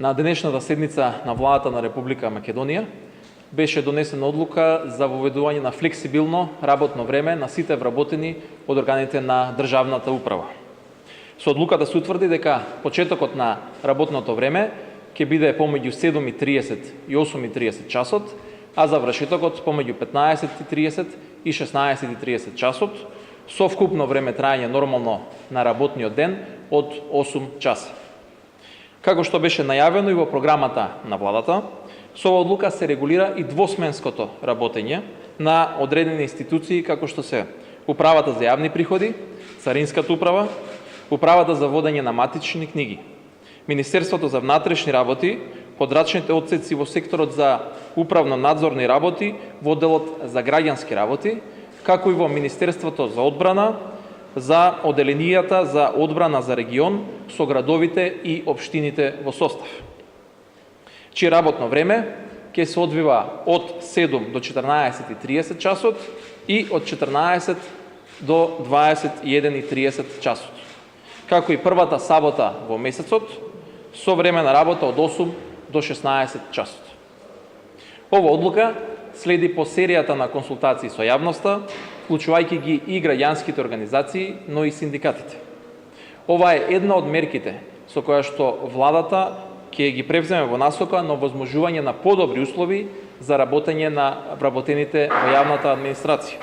На денешната седница на владата на Република Македонија беше донесена одлука за воведување на флексибилно работно време на сите вработени од органите на државната управа. Со одлуката се утврди дека почетокот на работното време ќе биде помеѓу 7:30 и 8:30 часот, а завршетокот помеѓу 15:30 и 16:30 часот, со вкупно време трајање нормално на работниот ден од 8 часа. Како што беше најавено и во програмата на владата, со оваа одлука се регулира и двосменското работење на одредени институции како што се Управата за јавни приходи, Царинската управа, Управата за водење на матични книги, Министерството за внатрешни работи, подрачните одсеци во секторот за управно-надзорни работи во одделот за граѓански работи, како и во Министерството за одбрана, за оделенијата за одбрана за регион со градовите и општините во состав, чие работно време ќе се одвива од 7 до 14:30 часот и од 14 до 21:30 часот, како и првата сабота во месецот со време на работа од 8 до 16 часот. Ова одлука следи по серијата на консултации со јавноста, вклучувајќи ги и граѓанските организации, но и синдикатите. Ова е една од мерките со која што владата ќе ги превземе во насока на овозможување на подобри услови за работење на вработените во јавната администрација.